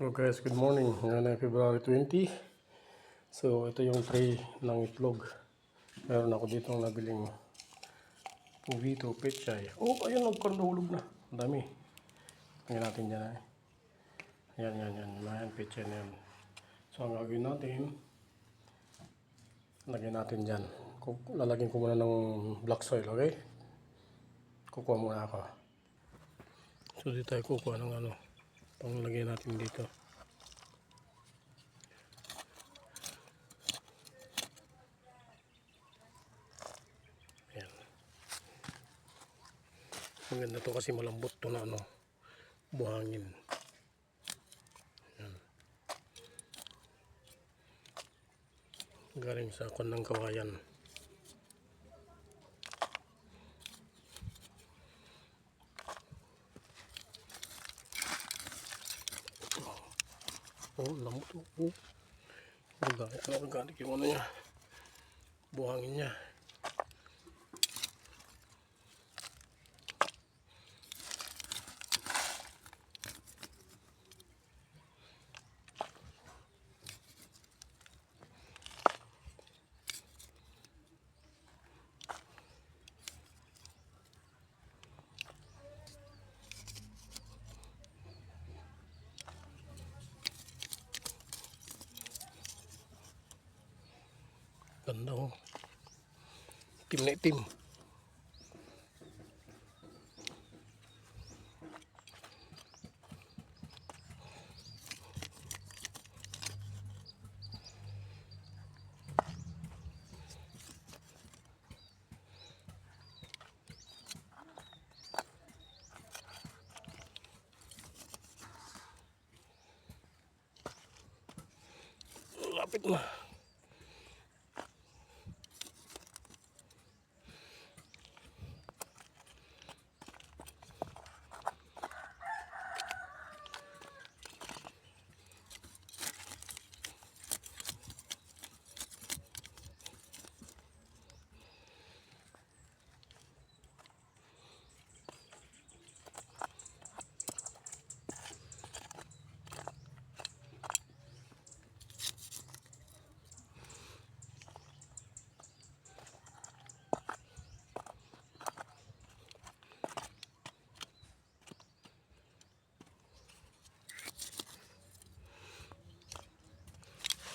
Hello guys, good morning. Ngayon ay February 20. So ito yung tray ng itlog. Meron ako dito ang nabiling Puvito Pechay. Oh, ayun, nagkandahulog na. Ang dami. Tingnan natin dyan ay. Yan. Ayan, Pechay na yan. So ang gagawin natin, lagyan natin dyan. Lalagyan ko muna ng black soil, okay? Kukuha muna ako. So dito tayo kukuha ng panglagay natin dito. Maganda to kasi malambot to na buhangin. Yan. Galing sa kon ng kawayan. Oh, lambot to. Oh. Organic yung niya. Buhangin niya. Ganda oh. Itim na itim. Lapit na.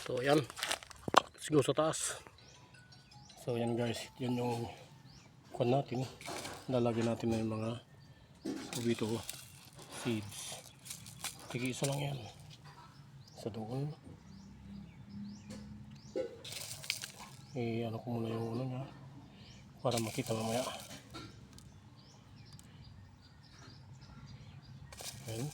So yan, let's go sa taas. So yan guys, yan yung kuwan natin. Lalagyan natin na yung mga Puvito seeds. Tig-isa lang yan. Sa doon. Ano ko muna yung niya para makita mamaya. Yan.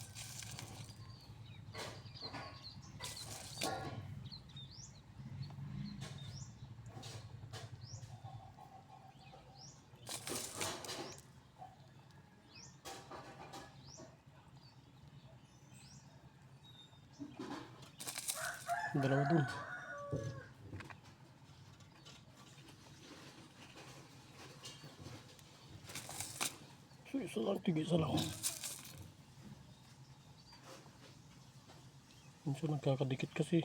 Dalawa dun. So isa lang, tig-isa lang. Minsan nagkakadikit kasi.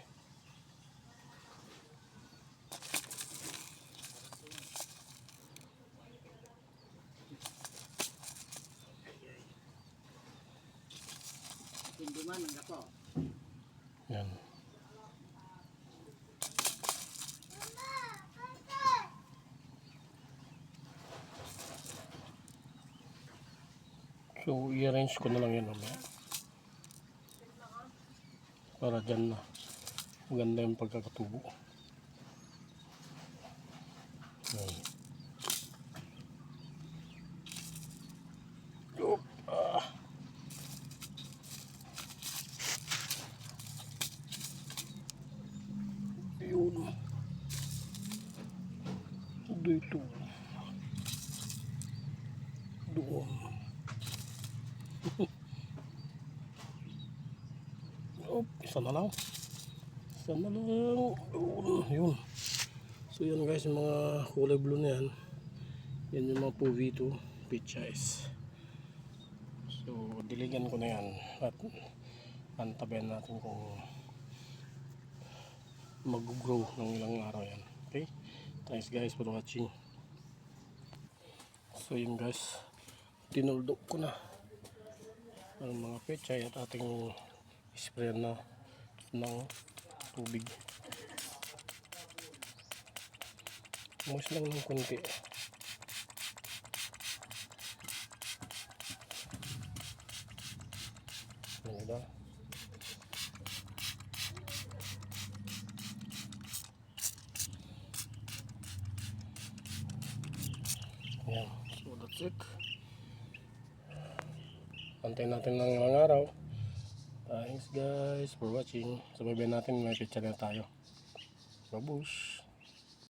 Yan. So i-arrange ko na lang yan mamaya. Para dyan na. Maganda yung pagkakatubo. Yan. Yun. Dito. Doon. Isa na lang. Yun. So yan guys, yung mga kulay blue na yan. Yan yung mga Puvito Pechays. So diligan ko na yan. At Antabayan natin kung mag-grow ng ilang araw yan. Okay? Thanks guys for watching. So yun guys, tinuldok ko na ang mga pechay at ating spray na ng tubig. Moist lang ng konti. Diba? Yan. So that's it. Antayin natin ng ilang araw. Thanks guys for watching. Sabayin natin may picture na tayo. Babush!